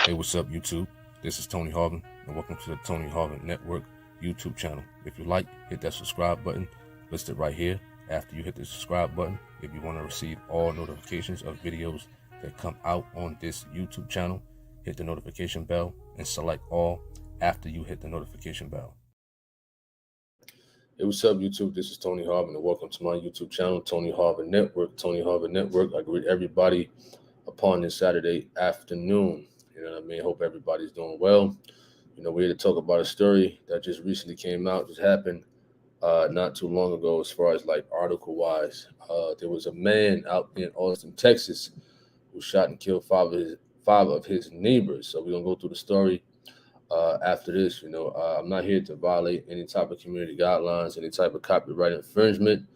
Hey, what's up, YouTube? This is Tony Harvin, and welcome to the Tony Harvin Network YouTube channel. If you like, hit that subscribe button listed right here. After you hit the subscribe button, if you want to receive all notifications of videos that come out on this YouTube channel, hit the notification bell and select all after you hit the notification bell. Hey, what's up, YouTube? This is Tony Harvin, and welcome to my YouTube channel, Tony Harvin Network. Tony Harvin Network. I greet everybody upon this Saturday afternoon. You know what I mean? Hope everybody's doing well. You know, we're here to talk about a story that just recently came out, just happened not too long ago, as far as like article wise. There was a man out in Austin, Texas, who shot and killed five of his neighbors. So we're gonna go through the story after this. I'm not here to violate any type of community guidelines, any type of copyright infringement,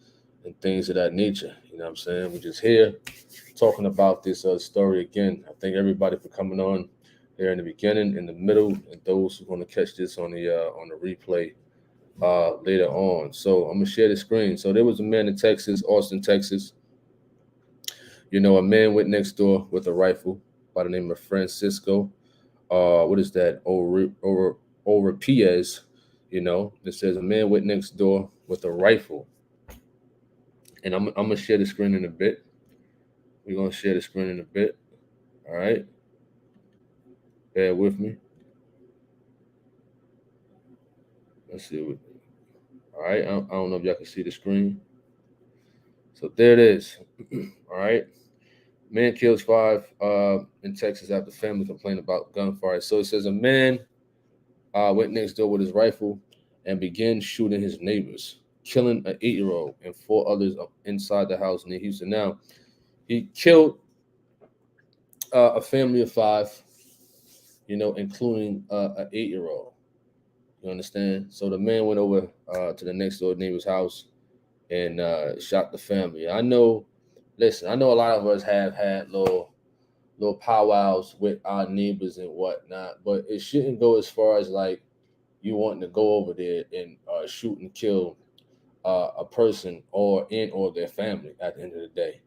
and things of that nature. You know what I'm saying? We're just here talking about this story again. I thank everybody for coming on here in the beginning, in the middle, and those who are going to catch this on the replay later on. So I'm gonna share the screen. So there was a man in Texas, Austin, Texas. You know, a man went next door with a rifle by the name of Francisco. What is that? Oropeza. You know, it says a man went next door with a rifle, and I'm gonna share the screen in a bit. We're gonna share the screen in a bit. All right. Bear with me. Let's see. All right. I don't know if y'all can see the screen. So there it is. All right. Man kills five in Texas after family complained about gunfire. So it says a man went next door with his rifle and began shooting his neighbors, killing an 8-year-old and 4 others inside the house near Houston. Now, he killed a family of 5, including an 8-year-old. You understand? So the man went over to the next door neighbor's house and shot the family. I know a lot of us have had little powwows with our neighbors and whatnot, but it shouldn't go as far as like you wanting to go over there and shoot and kill a person or their family at the end of the day.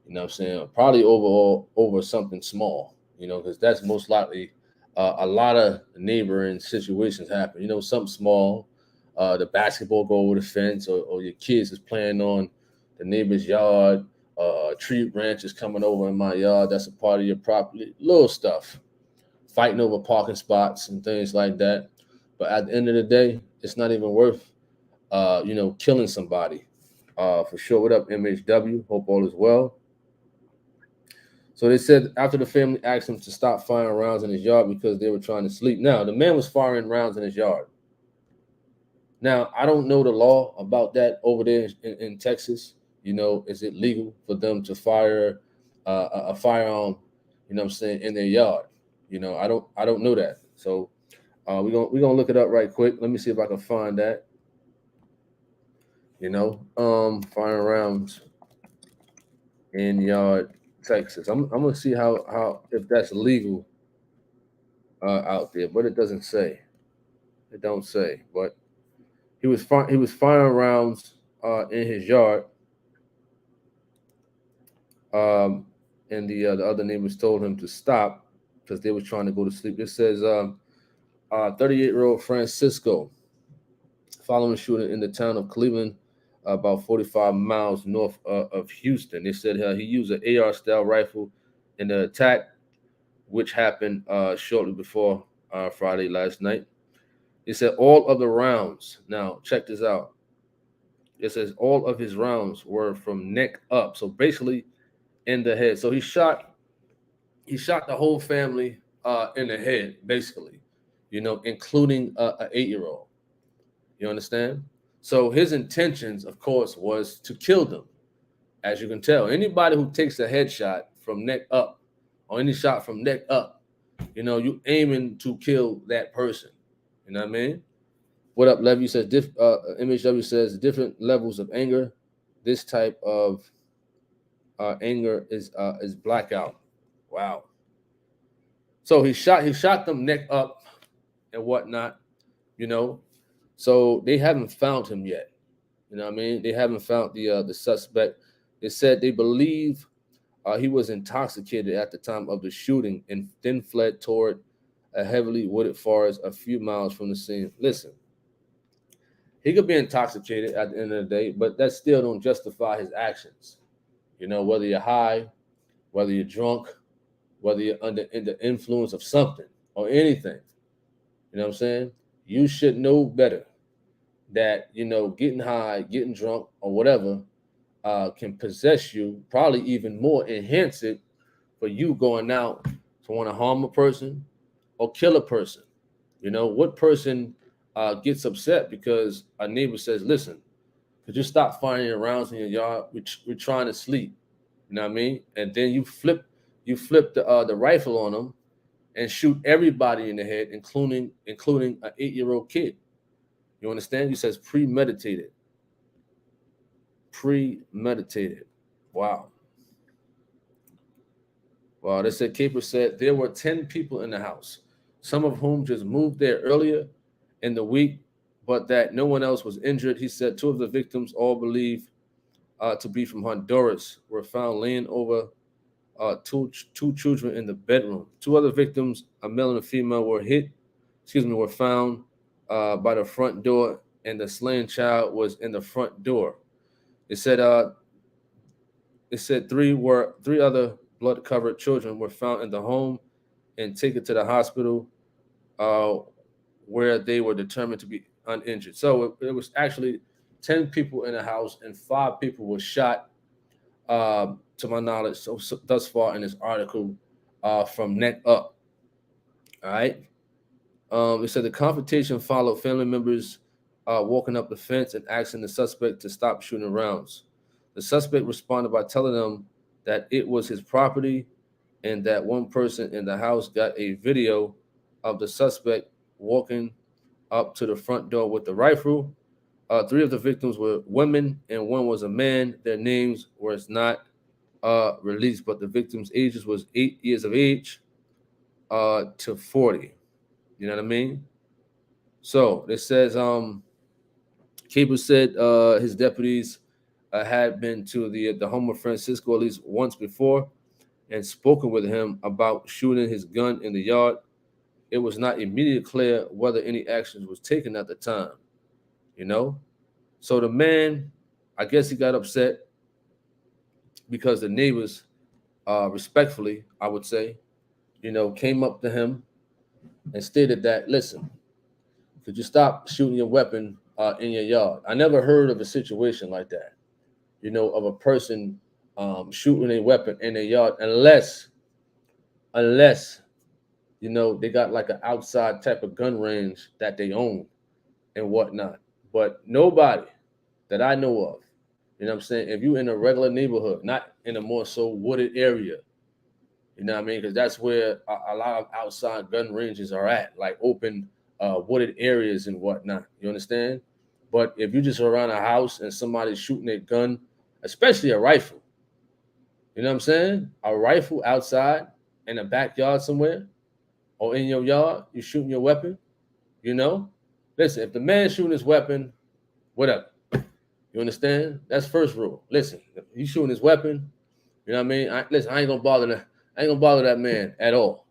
You know what I'm saying? Probably over something small, because that's most likely a lot of neighboring situations happen. Something small, the basketball go over the fence, or your kids is playing on the neighbor's yard. A tree branch is coming over in my yard. That's a part of your property. Little stuff, fighting over parking spots and things like that. But at the end of the day, it's not even worth, killing somebody. For sure. What up, MHW? Hope all is well. So they said after the family asked him to stop firing rounds in his yard because they were trying to sleep. Now, the man was firing rounds in his yard. Now, I don't know the law about that over there in Texas. Is it legal for them to fire a firearm, in their yard? I don't know that. So we're gonna look it up right quick. Let me see if I can find that. Firing rounds in yard, Texas. I'm gonna see how if that's legal out there, but it doesn't say. It don't say. But he was firing rounds in his yard. And the other neighbors told him to stop because they were trying to go to sleep. It says 38-year-old Francisco, following shooting in the town of Cleveland, about 45 miles north of Houston. They said he used an AR-style rifle in the attack, which happened shortly before Friday last night. They said all of the rounds, now check this out. It says all of his rounds were from neck up. So basically in the head. So he shot the whole family in the head, basically, including an 8-year-old. You understand? So his intentions, of course, was to kill them. As you can tell, anybody who takes a headshot from neck up or any shot from neck up, you aiming to kill that person. You know what I mean? What up, Levy says, MHW says different levels of anger. This type of anger is blackout. Wow. So he shot them neck up and whatnot, So they haven't found him yet. You know what I mean? They haven't found the suspect. They said they believe He was intoxicated at the time of the shooting and then fled toward a heavily wooded forest a few miles from the scene. Listen, he could be intoxicated at the end of the day, but that still don't justify his actions. You know, whether you're high, whether you're drunk, whether you're under in the influence of something or anything. You know what I'm saying? You should know better that, getting high, getting drunk, or whatever can possess you, probably even more enhance it for you going out to want to harm a person or kill a person. What person gets upset because a neighbor says, listen, could you stop firing your rounds in your yard? We're trying to sleep. You know what I mean? And then you flip the rifle on them and shoot everybody in the head, including an 8-year-old kid. You understand? You says premeditated. Premeditated. Wow. Wow. They said Caper said there were 10 people in the house, some of whom just moved there earlier in the week, but that no one else was injured. He said two of the victims, all believed to be from Honduras, were found laying over two children in the bedroom. Two other victims, a male and a female, were found by the front door, and the slain child was in the front door. It said three other blood-covered children were found in the home and taken to the hospital, uh, where they were determined to be uninjured. So it was actually 10 people in the house, and 5 people were shot, to my knowledge, so thus far in this article, from neck up. All right. It said the confrontation followed family members walking up the fence and asking the suspect to stop shooting rounds. The suspect responded by telling them that it was his property and that one person in the house got a video of the suspect walking up to the front door with the rifle. 3 of the victims were women and one was a man. Their names were not released, but the victims' ages was 8 years of age to 40. You know what I mean? So it says Cable said his deputies had been to the home of Francisco at least once before and spoken with him about shooting his gun in the yard. It was not immediately clear whether any actions was taken at the time. You know, so the man, I guess he got upset because the neighbors, respectfully, I would say, came up to him and stated that, listen, could you stop shooting your weapon in your yard? I never heard of a situation like that, of a person shooting a weapon in their yard, unless they got like an outside type of gun range that they own and whatnot. But nobody that I know of, what I'm saying, if you in a regular neighborhood, not in a more so wooded area, you know what I mean? Because that's where a lot of outside gun ranges are at, like open wooded areas and whatnot. You understand? But if you just around a house and somebody's shooting a gun, especially a rifle, you know what I'm saying? A rifle outside in a backyard somewhere or in your yard, you shooting your weapon, Listen, if the man's shooting his weapon, whatever. You understand? That's first rule. Listen, if he's shooting his weapon, you know what I mean? I ain't gonna bother that. I ain't gonna bother that man at all.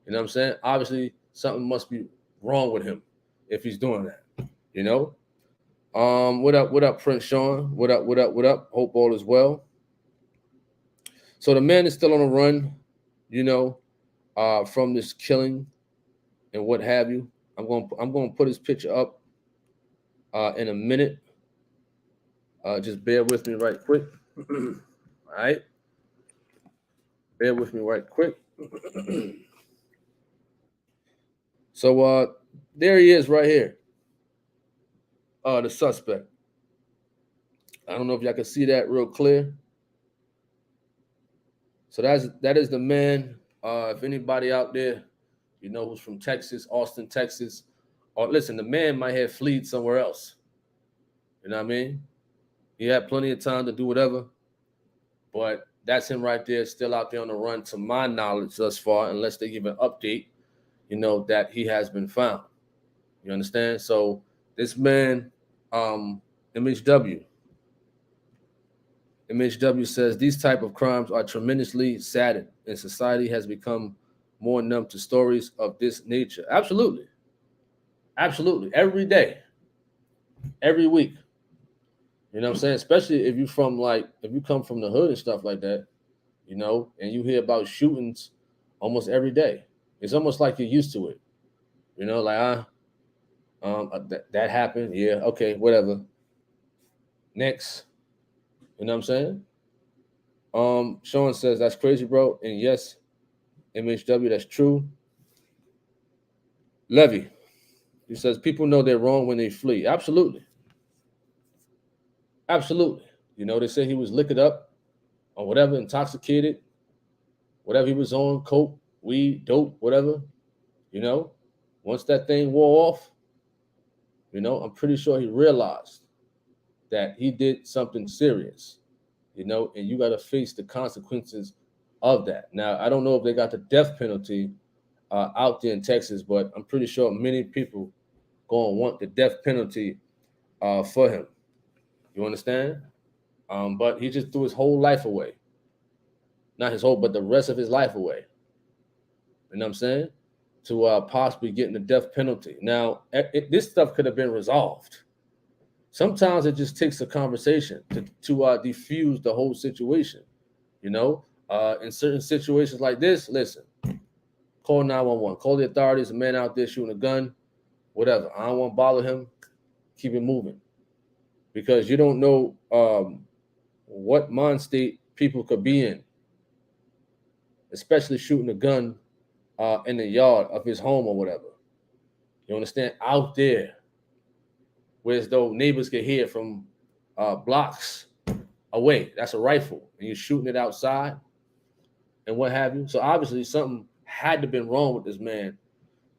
You know what I'm saying? Obviously, something must be wrong with him if he's doing that. You know. What up? What up, Prince Sean? What up? What up? What up? Hope all is well. So the man is still on the run, from this killing and what have you. I'm going to put his picture up in a minute. Just bear with me right quick. All right. Bear with me right quick. So there he is right here. The suspect. I don't know if y'all can see that real clear. So that is the man. If anybody out there, who's from Texas, Austin, Texas, or listen, the man might have fled somewhere else. You know what I mean? He had plenty of time to do whatever, but that's him right there, still out there on the run, to my knowledge thus far, unless they give an update, that he has been found. You understand? So this man, MHW, MHW says these type of crimes are tremendously saddened, and society has become more numb to stories of this nature. Absolutely, absolutely. Every day, every week. You know what I'm saying? Especially if you if you come from the hood and stuff like that, and you hear about shootings almost every day. It's almost like you're used to it. Like that happened. Yeah, okay, whatever. Next. You know what I'm saying? Sean says that's crazy, bro. And yes, MHW, that's true. Levy, he says people know they're wrong when they flee. Absolutely. Absolutely. They say he was liquored up or whatever, intoxicated, whatever he was on, coke, weed, dope, whatever. Once that thing wore off, I'm pretty sure he realized that he did something serious, and you got to face the consequences of that. Now, I don't know if they got the death penalty out there in Texas, but I'm pretty sure many people going to want the death penalty for him. You understand? But he just threw his whole life away. Not his whole, but the rest of his life away. You know what I'm saying? To possibly getting the death penalty. Now, this stuff could have been resolved. Sometimes it just takes a conversation to diffuse the whole situation. In certain situations like this, listen, call 911, call the authorities. A man out there shooting a gun, whatever. I don't want to bother him. Keep it moving, because you don't know what mind state people could be in, especially shooting a gun in the yard of his home or whatever. You understand? Out there, where as though neighbors can hear from blocks away. That's a rifle, and you're shooting it outside and what have you. So obviously something had to have been wrong with this man.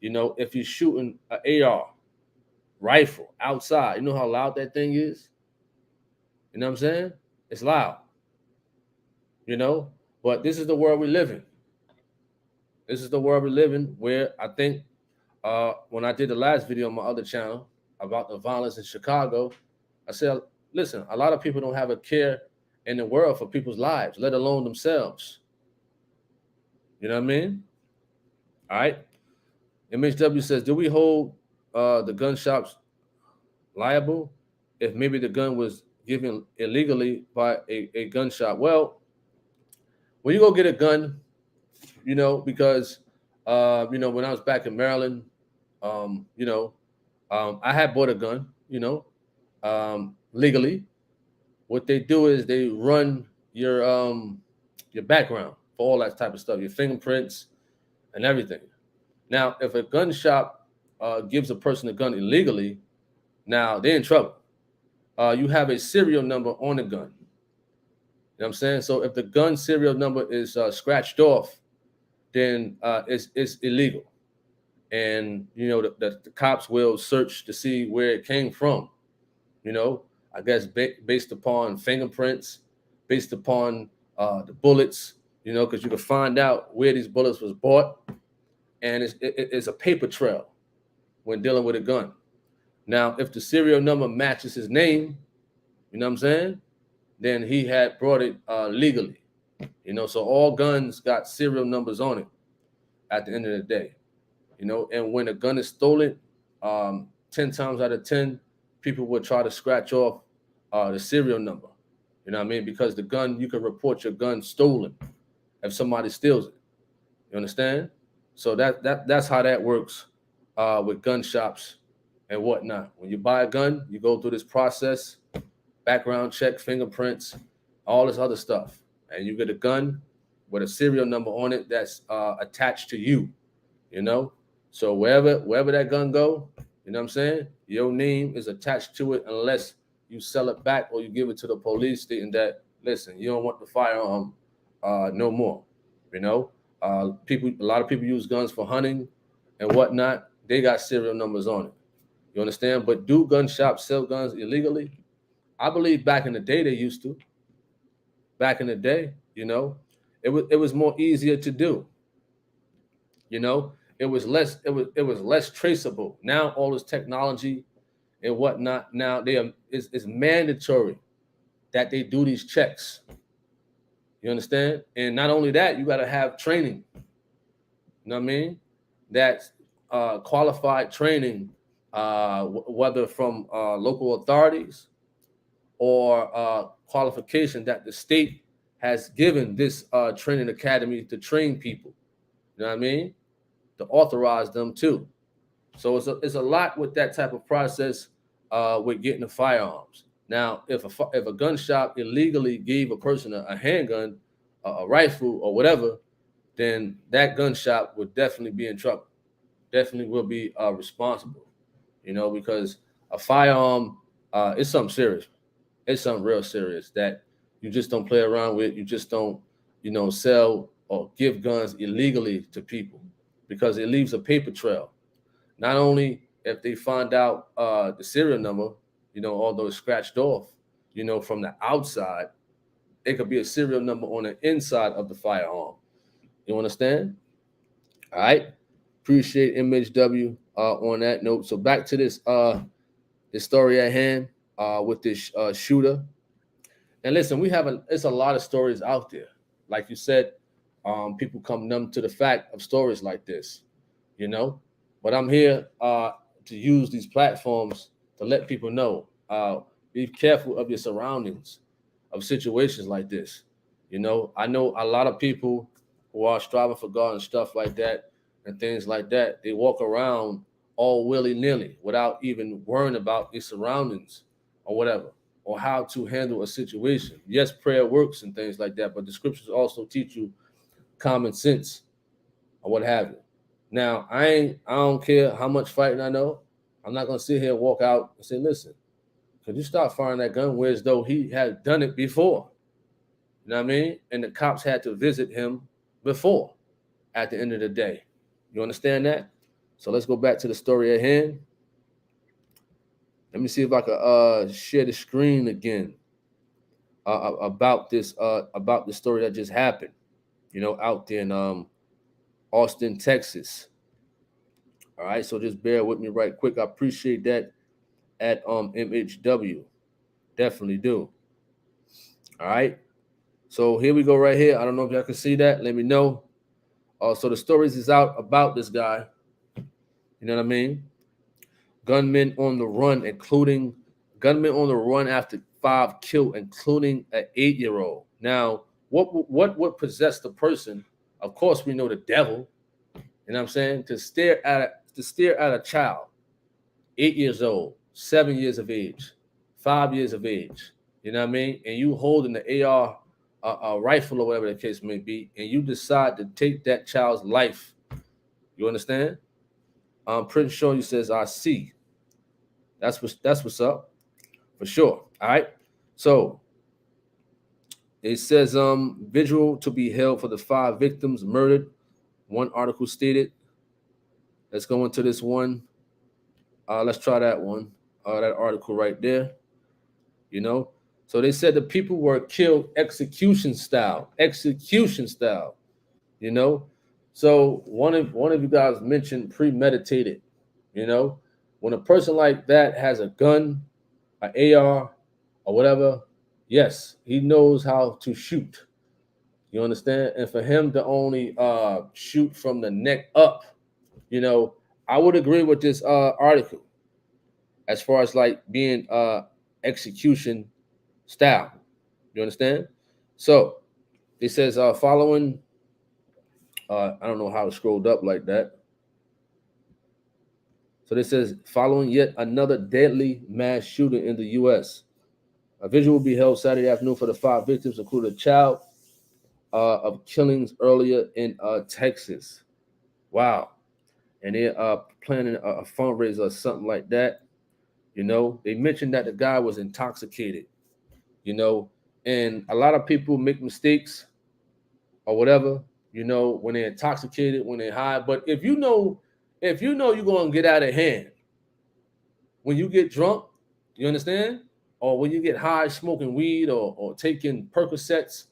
If you're shooting an AR rifle outside, you know how loud that thing is? You know what I'm saying? It's loud. But this is the world we live in. This is the world we live in, where I think when I did the last video on my other channel about the violence in Chicago, I said, listen, a lot of people don't have a care in the world for people's lives, let alone themselves. You know what I mean? All right. MHW says, do we hold the gun shops liable if maybe the gun was given illegally by a gun shop? Well, when you go get a gun, because when I was back in Maryland, I had bought a gun, legally. What they do is they run your background for all that type of stuff, your fingerprints and everything. Now, if a gun shop gives a person a gun illegally, now they're in trouble. You have a serial number on the gun. You know what I'm saying? So if the gun serial number is scratched off, then it's illegal. And, the cops will search to see where it came from, I guess based upon fingerprints, based upon the bullets, because you can find out where these bullets was bought. And it's a paper trail when dealing with a gun. Now, if the serial number matches his name, you know what I'm saying, then he had brought it legally. So all guns got serial numbers on it at the end of the day. And when a gun is stolen, 10 times out of 10, people will try to scratch off the serial number. You know what I mean? Because the gun, you can report your gun stolen if somebody steals it. You understand? So that's how that works with gun shops and whatnot. When you buy a gun, you go through this process, background check, fingerprints, all this other stuff. And you get a gun with a serial number on it that's attached to you, So wherever that gun go, you know what I'm saying? Your name is attached to it unless you sell it back or you give it to the police stating that, listen, you don't want the firearm no more, A lot of people use guns for hunting and whatnot. They got serial numbers on it. You understand? But do gun shops sell guns illegally? I believe back in the day they used to. Back in the day, it was more easier to do. It was less traceable. Now all this technology and whatnot. Now it's mandatory that they do these checks. You understand? And not only that, you got to have training. You know what I mean? That's qualified training, whether from local authorities or qualification that the state has given this training academy to train people. You know what I mean? To authorize them too. So it's a lot with that type of process with getting the firearms. Now, if a gun shop illegally gave a person a handgun, a rifle, or whatever, then that gun shop would definitely be in trouble. Definitely will be responsible. You know, because a firearm is something serious. It's something real serious that you just don't play around with. You just don't, sell or give guns illegally to people because it leaves a paper trail. Not only if they find out the serial number, although it's scratched off, from the outside, it could be a serial number on the inside of the firearm. You understand? All right. Appreciate MHW on that note. So back to this story at hand with this shooter. And listen, it's a lot of stories out there. Like you said, people come numb to the fact of stories like this, But I'm here to use these platforms to let people know. Be careful of your surroundings, of situations like this. I know a lot of people who are striving for God and stuff like that and things like that. They walk around all willy-nilly without even worrying about their surroundings or whatever, or how to handle a situation. Yes, prayer works and things like that, but the scriptures also teach you common sense or what have you. Now, I don't care how much fighting I know. I'm not gonna sit here and walk out and say, listen, could you stop firing that gun? Whereas though he had done it before. You know what I mean? And the cops had to visit him before at the end of the day. You understand that? So let's go back to the story at hand. Let me see if I can share the screen again about this story that just happened, out there in Austin, Texas. All right, so just bear with me right quick. I appreciate that at MHW. Definitely do. All right. So here we go right here. I don't know if y'all can see that. Let me know. So the stories is out about this guy. You know what I mean? Gunmen on the run after 5 killed, including an 8-year-old. Now, what would possess the person? Of course, we know the devil. You know what I'm saying? To stare at a child, 8 years old, 7 years of age, 5 years of age. You know what I mean? And you holding the AR, a rifle or whatever the case may be, and you decide to take that child's life. You understand? Prince Shorty says, I see. That's what's up, for sure. All right. So it says visual to be held for the 5 victims murdered. One article stated. Let's go into this one. Let's try that one. That article right there. So they said the people were killed execution style. So one of you guys mentioned premeditated. When a person like that has a gun, an AR, or whatever, yes, he knows how to shoot. You understand? And for him to only shoot from the neck up, I would agree with this article as far as like being execution style. You understand? So it says following. I don't know how it scrolled up like that. So this says following yet another deadly mass shooting in the U.S. A vigil will be held Saturday afternoon for the 5 victims, including a child of killings earlier in Texas. Wow. And they're planning a fundraiser or something like that. They mentioned that the guy was intoxicated, and a lot of people make mistakes or whatever, when they're intoxicated, when they're high. But if you know you're going to get out of hand when you get drunk, you understand? Or when you get high smoking weed or taking Percocets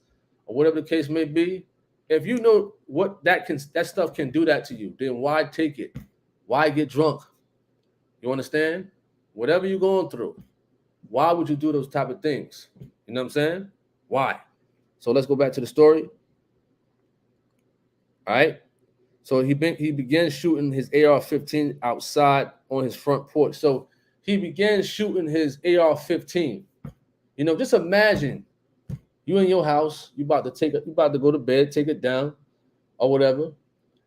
or whatever the case may be, if you know what that stuff can do that to you, then why take it? Why get drunk? You understand? Whatever you're going through, why would you do those type of things? You know what I'm saying? Why? So let's go back to the story. All right. So he began shooting his AR-15 outside on his front porch. So he began shooting his AR-15. You know, just imagine you in your house, you about to go to bed, take it down or whatever,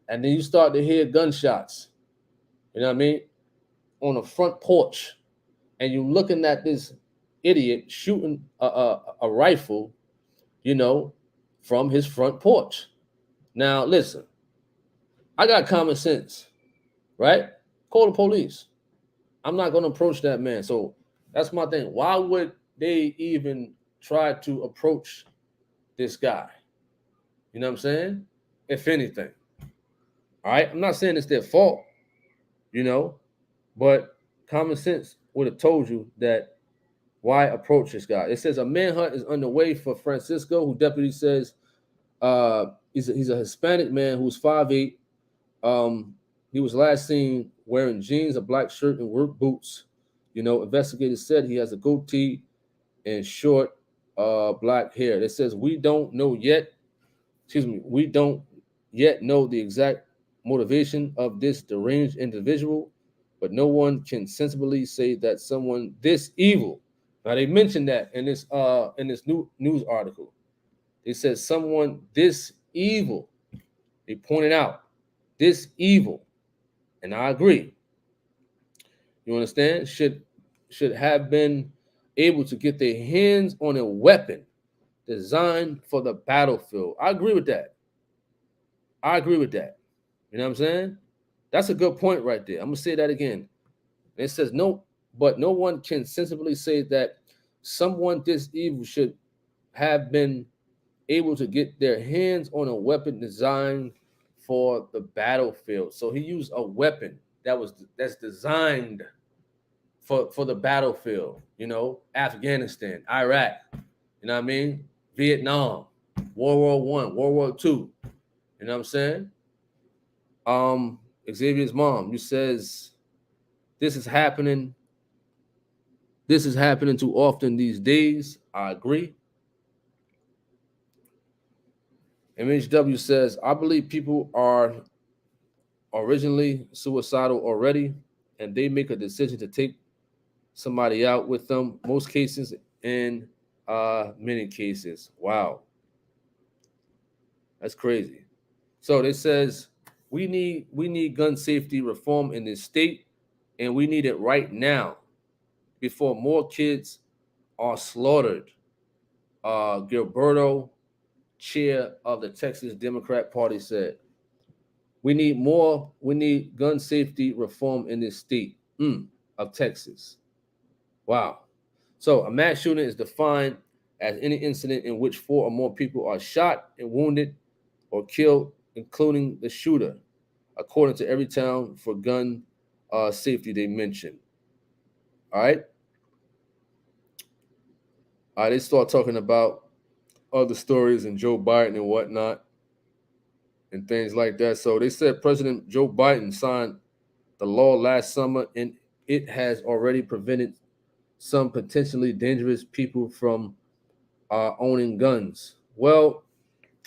and then you start to hear gunshots. You know what I mean? On the front porch, and you looking at this idiot shooting a rifle, you know, from his front porch. Now, listen, I got common sense, right? Call the police. I'm not going to approach that man. So that's my thing. Why would they even try to approach this guy? You know what I'm saying? If anything. All right. I'm not saying it's their fault, you know, but common sense would have told you that why approach this guy. It says a manhunt is underway for Francisco, who deputy says he's a Hispanic man who's 5'8". He was last seen wearing jeans, a black shirt, and work boots. You know, investigators said he has a goatee and short black hair. It says we don't know yet. We don't yet know the exact motivation of this deranged individual, but no one can sensibly say that someone this evil. Now they mentioned that in this new news article. They said someone this evil. They pointed out this evil, and I agree. You understand? Should have been able to get their hands on a weapon designed for the battlefield. I agree with that. I agree with that. You know what I'm saying? That's a good point right there. I'm gonna say that again. It says no, but no one can sensibly say that someone this evil should have been able to get their hands on a weapon designed for the battlefield. So he used a weapon that's designed for the battlefield. You know, Afghanistan, Iraq. You know what I mean? Vietnam, World War One, World War Two. You know what I'm saying? Xavier's mom, you says this is happening. This is happening too often these days. I agree. MHW says, I believe people are originally suicidal already, and they make a decision to take somebody out with them. Most cases, in many cases. Wow, that's crazy. So it says we need gun safety reform in this state, and we need it right now before more kids are slaughtered. Gilberto, chair of the Texas Democrat Party, said, we need gun safety reform in this state of Texas. Wow. So a mass shooting is defined as any incident in which 4 or more people are shot and wounded or killed, including the shooter, according to every town for gun safety they mentioned. All right. They start talking about other stories and Joe Biden and whatnot and things like that. So they said President Joe Biden signed the law last summer, and it has already prevented some potentially dangerous people from owning guns. Well,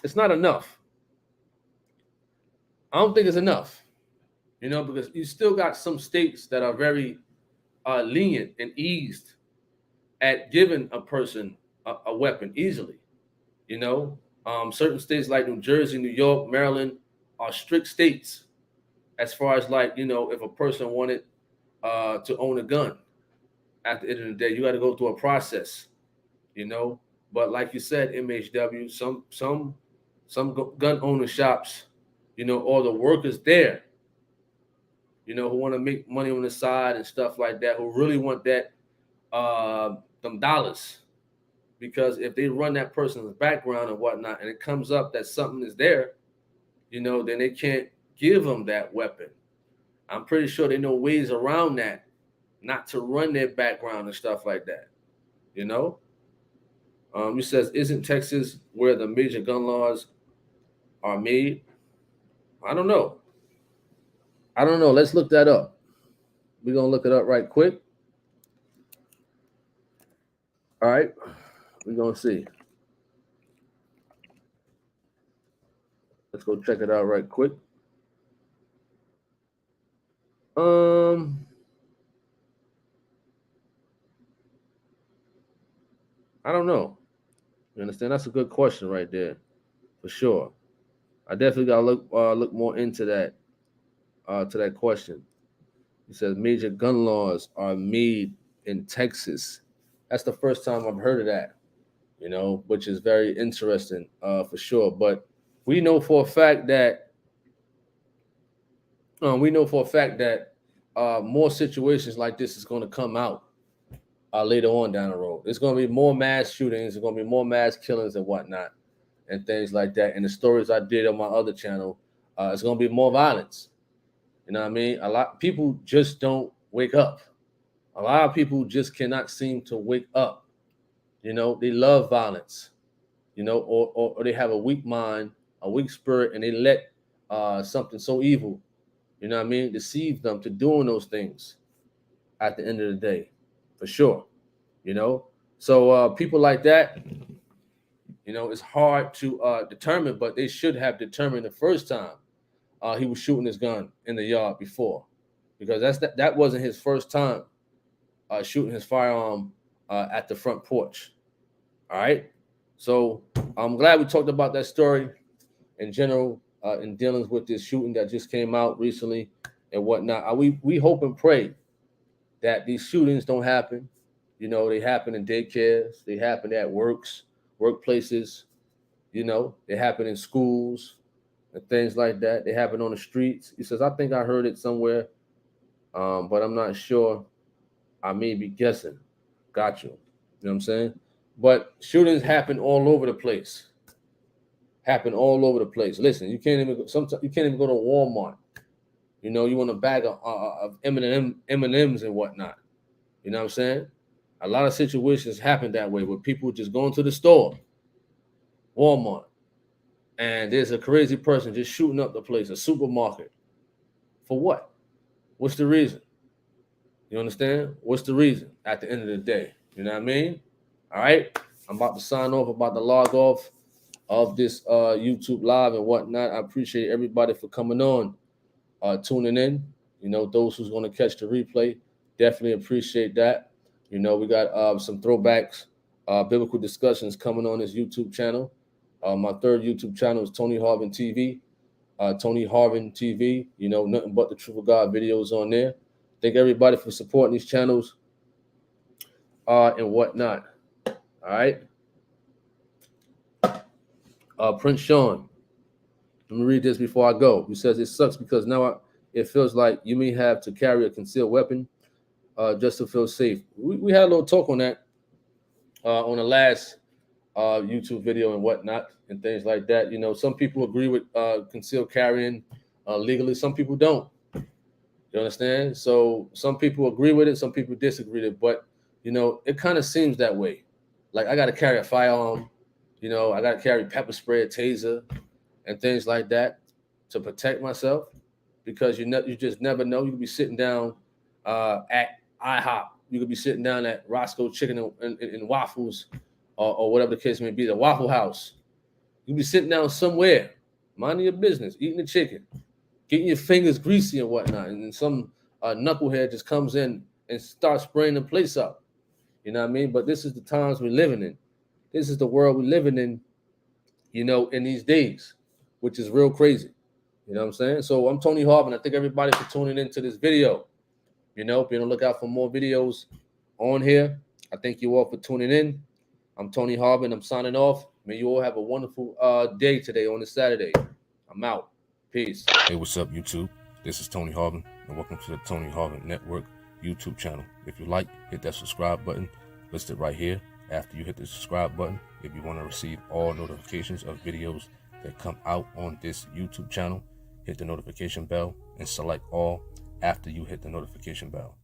it's not enough. I don't think it's enough, you know, because you still got some states that are very lenient and eased at giving a person a weapon easily. You know, certain states like New Jersey, New York, Maryland are strict states as far as, like, you know, if a person wanted to own a gun. At the end of the day, you got to go through a process, you know. But like you said, MHW, some gun owner shops, you know, or the workers there, you know, who want to make money on the side and stuff like that, who really want that them dollars. Because if they run that person's background and whatnot, and it comes up that something is there, you know, then they can't give them that weapon. I'm pretty sure they know ways around that, not to run their background and stuff like that. You know, he says, isn't Texas where the major gun laws are made? I don't know. I don't know. Let's look that up. We're gonna look it up right quick. All right. We're gonna see. Let's go check it out right quick. I don't know. You understand? That's a good question right there, for sure. I definitely gotta look more into that to that question. He says major gun laws are made in Texas. That's the first time I've heard of that. Which is very interesting for sure. But we know for a fact that more situations like this is going to come out later on down the road. There's going to be more mass shootings. There's going to be more mass killings and whatnot, and things like that. And the stories I did on my other channel, it's going to be more violence. You know what I mean? A lot of people just don't wake up. A lot of people just cannot seem to wake up. They love violence. Or they have a weak mind, a weak spirit, and they let something so evil, deceive them to doing those things at the end of the day, for sure. So people like that, it's hard to determine, but they should have determined the first time he was shooting his gun in the yard before, because that wasn't his first time shooting his firearm at the front porch. All right. So I'm glad we talked about that story in general in dealings with this shooting that just came out recently and whatnot. We hope and pray that these shootings don't happen. They happen in daycares, they happen at workplaces, they happen in schools and things like that. They happen on the streets. He says, I think I heard it somewhere, but I'm not sure. I may be guessing. Got you. You know what I'm saying? But shootings happen all over the place. Listen, you can't even go to Walmart. You want a bag of M&Ms and whatnot. You know what I'm saying? A lot of situations happen that way, where people just going to the store, Walmart, and there's a crazy person just shooting up the place, a supermarket. For what? What's the reason? You understand? What's the reason at the end of the day? You know what I mean? All right. I'm about to sign off, about to log off of this YouTube live and whatnot. I appreciate everybody for coming on, tuning in. Those who's going to catch the replay, definitely appreciate that. We got some throwbacks, biblical discussions coming on this YouTube channel. My third YouTube channel is Tony Harvin TV. Tony Harvin TV, nothing but the Truth of God videos on there. Thank everybody for supporting these channels and whatnot. All right. Prince Sean, let me read this before I go. He says, it sucks because now it feels like you may have to carry a concealed weapon just to feel safe. We had a little talk on that on the last YouTube video and whatnot and things like that. Some people agree with concealed carrying legally. Some people don't. You understand? So some people agree with it. Some people disagree with it. But, it kind of seems that way. Like I got to carry a firearm. I got to carry pepper spray, a taser, and things like that to protect myself, because you just never know. You could be sitting down at IHOP. You could be sitting down at Roscoe Chicken and Waffles, or whatever the case may be, the Waffle House. You could be sitting down somewhere, minding your business, eating the chicken, getting your fingers greasy and whatnot, and then some knucklehead just comes in and starts spraying the place up. You know what I mean? But this is the times we're living in. This is the world we're living in, in these days, which is real crazy. You know what I'm saying? So I'm Tony Harvin. I thank everybody for tuning into this video. Be on the lookout for more videos on here. I thank you all for tuning in. I'm Tony Harvin. I'm signing off. May you all have a wonderful day today on this Saturday. I'm out. Peace. Hey, what's up, YouTube? This is Tony Harvin, and welcome to the Tony Harvin Network YouTube channel. If you like, hit that subscribe button listed right here. After you hit the subscribe button, if you want to receive all notifications of videos that come out on this YouTube channel, hit the notification bell and select all after you hit the notification bell.